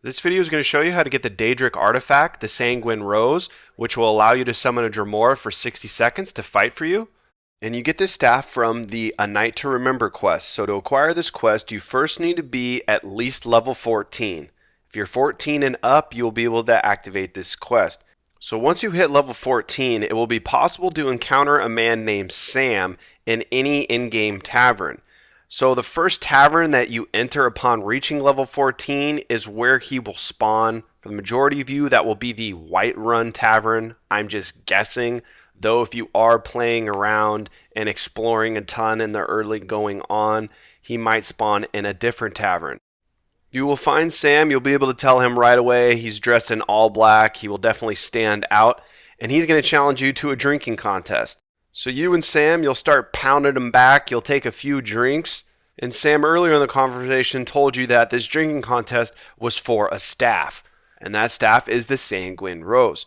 This video is going to show you how to get the Daedric artifact, the Sanguine Rose, which will allow you to summon a Dremora for 60 seconds to fight for you. And you get this staff from the A Night to Remember quest. So to acquire this quest, you first need to be at least level 14. If you're 14 and up, you'll be able to activate this quest. So once you hit level 14, it will be possible to encounter a man named Sam in any in-game tavern. So the first tavern that you enter upon reaching level 14 is where he will spawn. For the majority of you, that will be the Whiterun tavern. I'm just guessing, though if you are playing around and exploring a ton in the early going on, he might spawn in a different tavern. You will find Sam, you'll be able to tell him right away. He's dressed in all black, he will definitely stand out, and he's going to challenge you to a drinking contest. So you and Sam, you'll start pounding him back, you'll take a few drinks, and Sam earlier in the conversation told you that this drinking contest was for a staff, and that staff is the Sanguine Rose.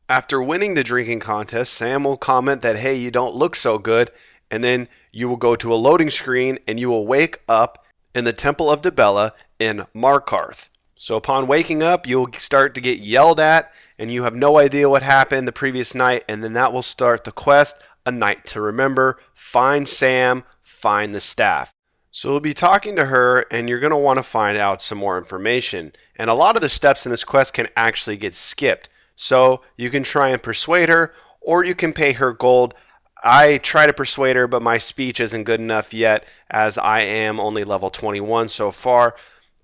After winning the drinking contest, Sam will comment that, hey, you don't look so good, and then you will go to a loading screen and you will wake up in the Temple of Dibella in Markarth. So upon waking up, you'll start to get yelled at, and you have no idea what happened the previous night, and then that will start the quest, A Night to Remember. Find Sam, find the staff. So you'll be talking to her, and you're going to want to find out some more information. And a lot of the steps in this quest can actually get skipped. So you can try and persuade her, or you can pay her gold. I try to persuade her, but my speech isn't good enough yet, as I am only level 21 so far.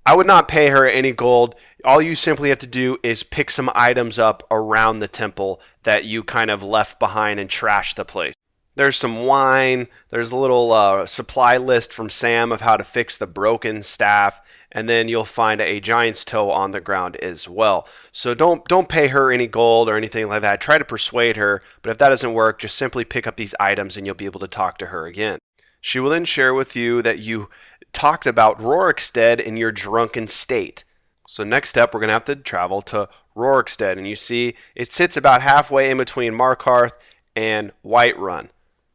I would not pay her any gold. All you simply have to do is pick some items up around the temple that you kind of left behind and trash the place. There's some wine, there's a little supply list from Sam of how to fix the broken staff, and then you'll find a giant's toe on the ground as well. So don't pay her any gold or anything like that. Try to persuade her, but if that doesn't work, just simply pick up these items and you'll be able to talk to her again. She will then share with you that you talked about Rorickstead in your drunken state. So next step, we're going to have to travel to Rorickstead, and you see it sits about halfway in between Markarth and Whiterun.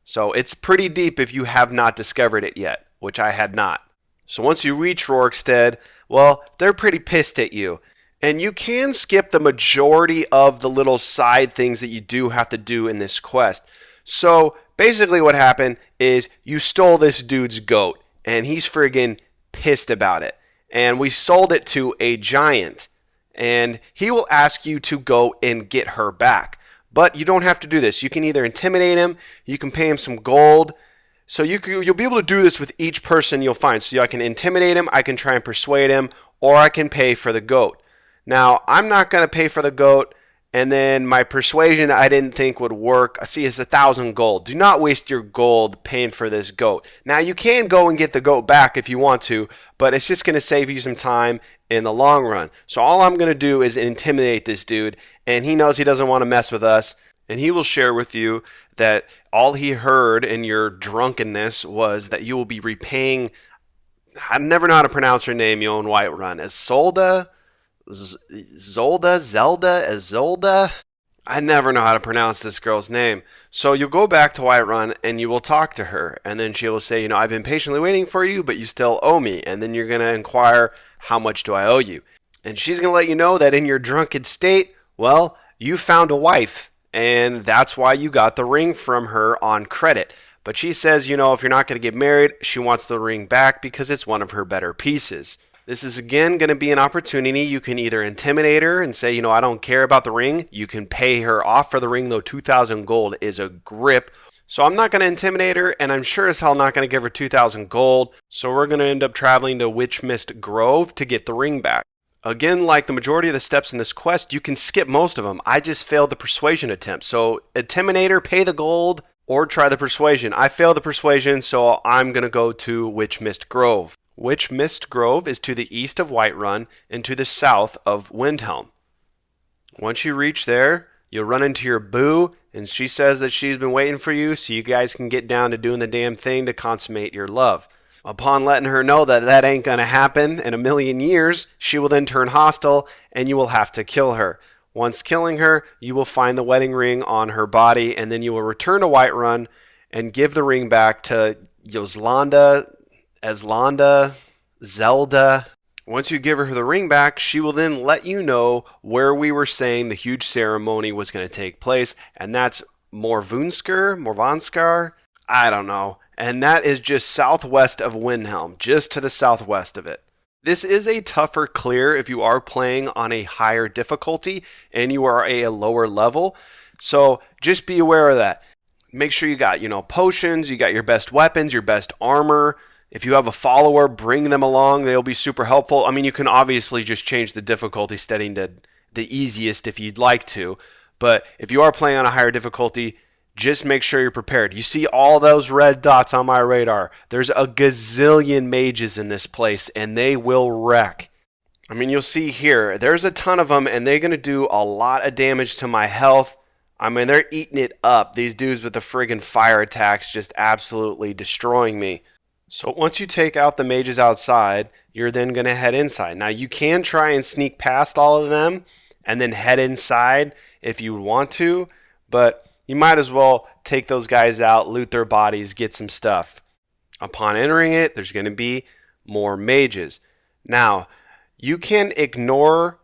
So it's pretty deep if you have not discovered it yet, which I had not. So once you reach Rorickstead, well, they're pretty pissed at you. And you can skip the majority of the little side things that you do have to do in this quest. So basically what happened is you stole this dude's goat, and he's friggin' pissed about it. And we sold it to a giant, and he will ask you to go and get her back. But you don't have to do this. You can either intimidate him, you can pay him some gold. So you'll be able to do this with each person you'll find. So I can intimidate him, I can try and persuade him, or I can pay for the goat. Now, I'm not going to pay for the goat, and then my persuasion I didn't think would work. I see it's 1,000 gold. Do not waste your gold paying for this goat. Now, you can go and get the goat back if you want to, but it's just going to save you some time in the long run. So all I'm going to do is intimidate this dude, and he knows he doesn't want to mess with us, and he will share with you that all he heard in your drunkenness was that you will be repaying, I never know how to pronounce her name, you own Whiterun, Isolde? Zolda? I never know how to pronounce this girl's name. So you'll go back to Whiterun and you will talk to her, and then she will say, I've been patiently waiting for you, but you still owe me. And then you're going to inquire, how much do I owe you? And she's going to let you know that in your drunken state, well, you found a wife, and that's why you got the ring from her on credit. But she says, if you're not going to get married, she wants the ring back because it's one of her better pieces. This is again going to be an opportunity. You can either intimidate her and say, I don't care about the ring. You can pay her off for the ring, though 2,000 gold is a grip. So I'm not going to intimidate her, and I'm sure as hell not going to give her 2,000 gold. So we're going to end up traveling to Witchmist Grove to get the ring back. Again, like the majority of the steps in this quest, you can skip most of them. I just failed the persuasion attempt. So intimidate her, pay the gold, or try the persuasion. I failed the persuasion, so I'm going to go to Witchmist Grove. Witchmist Grove is to the east of Whiterun and to the south of Windhelm. Once you reach there, you'll run into your boo, and she says that she's been waiting for you so you guys can get down to doing the damn thing to consummate your love. Upon letting her know that that ain't going to happen in a million years, she will then turn hostile, and you will have to kill her. Once killing her, you will find the wedding ring on her body, and then you will return to Whiterun and give the ring back to Zelda, Once you give her the ring back, she will then let you know where we were saying the huge ceremony was going to take place, and that's Morvanskar, I don't know. And that is just southwest of Windhelm, just to the southwest of it. This is a tougher clear if you are playing on a higher difficulty and you are a lower level. So just be aware of that. Make sure you got, potions, you got your best weapons, your best armor. If you have a follower, bring them along. They'll be super helpful. I mean, you can obviously just change the difficulty setting to the easiest if you'd like to. But if you are playing on a higher difficulty, just make sure you're prepared. You see all those red dots on my radar. There's a gazillion mages in this place, and they will wreck. I mean, you'll see here, there's a ton of them, and they're going to do a lot of damage to my health. I mean, they're eating it up. These dudes with the friggin' fire attacks just absolutely destroying me. So once you take out the mages outside, you're then going to head inside. Now, you can try and sneak past all of them and then head inside if you want to, but you might as well take those guys out, loot their bodies, get some stuff. Upon entering it, there's going to be more mages. Now, you can ignore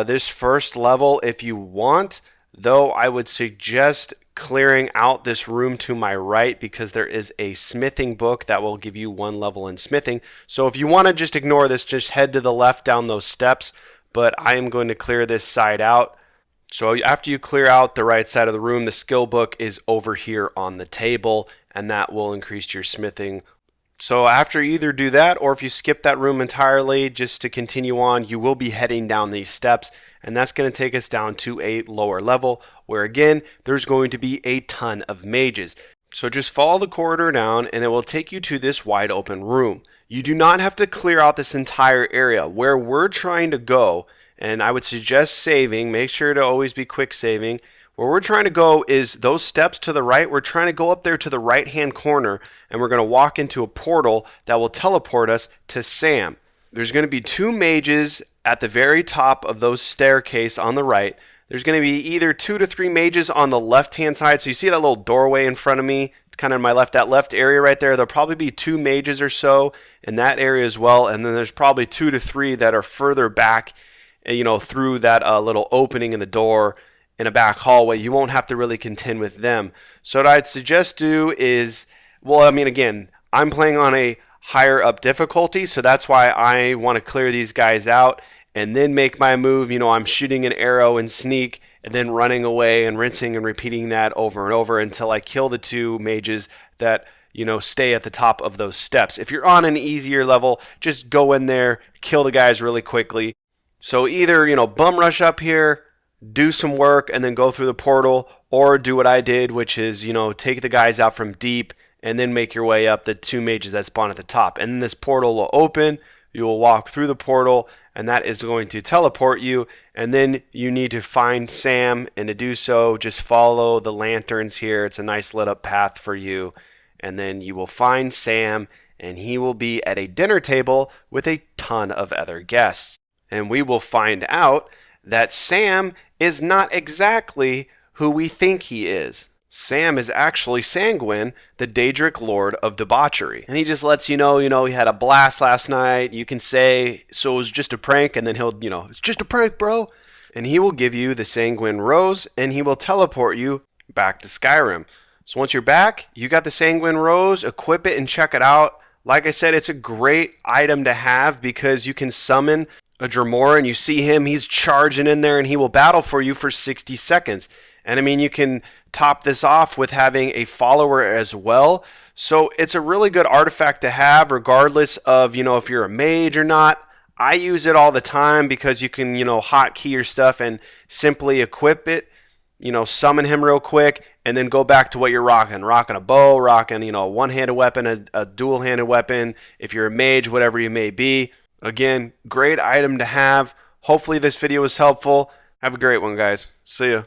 this first level if you want, though I would suggest clearing out this room to my right because there is a smithing book that will give you 1 level in smithing. So if you want to just ignore this, just head to the left down those steps, but I am going to clear this side out. So after you clear out the right side of the room, the skill book is over here on the table, and that will increase your smithing. So after you either do that, or if you skip that room entirely just to continue on, you will be heading down these steps, and that's going to take us down to a lower level, where again, there's going to be a ton of mages. So just follow the corridor down, and it will take you to this wide open room. You do not have to clear out this entire area. Where we're trying to go, and I would suggest saving, make sure to always be quick saving. Where we're trying to go is those steps to the right. We're trying to go up there to the right-hand corner, and we're going to walk into a portal that will teleport us to Sam. There's going to be 2 mages at the very top of those staircase on the right. There's going to be either 2 to 3 mages on the left-hand side. So you see that little doorway in front of me? It's kind of my left, that left area right there. There'll probably be 2 mages or so in that area as well. And then there's probably 2 to 3 that are further back, through that little opening in the door in a back hallway. You won't have to really contend with them. So what I'd suggest do is, again, I'm playing on a higher up difficulty, so that's why I want to clear these guys out and then make my move. I'm shooting an arrow and sneak and then running away and rinsing and repeating that over and over until I kill the 2 mages that stay at the top of those steps. If you're on an easier level, just go in there, kill the guys really quickly. So either, bum rush up here, do some work, and then go through the portal, or do what I did, which is, take the guys out from deep, and then make your way up the 2 mages that spawn at the top. And then this portal will open, you will walk through the portal, and that is going to teleport you, and then you need to find Sam, and to do so, just follow the lanterns here. It's a nice lit up path for you, and then you will find Sam, and he will be at a dinner table with a ton of other guests. And we will find out that Sam is not exactly who we think he is. Sam is actually Sanguine, the Daedric Lord of Debauchery. And he just lets you know, he had a blast last night. You can say, so it was just a prank, and then he'll, it's just a prank, bro. And he will give you the Sanguine Rose, and he will teleport you back to Skyrim. So once you're back, you got the Sanguine Rose, equip it and check it out. Like I said, it's a great item to have because you can summon a Dremora, and you see him, he's charging in there, and he will battle for you for 60 seconds. And you can top this off with having a follower as well. So it's a really good artifact to have regardless of, if you're a mage or not. I use it all the time because you can, hotkey your stuff and simply equip it, summon him real quick, and then go back to what you're rocking. Rocking a bow, rocking, a one-handed weapon, a dual-handed weapon, if you're a mage, whatever you may be. Again, great item to have. Hopefully this video was helpful. Have a great one, guys. See ya.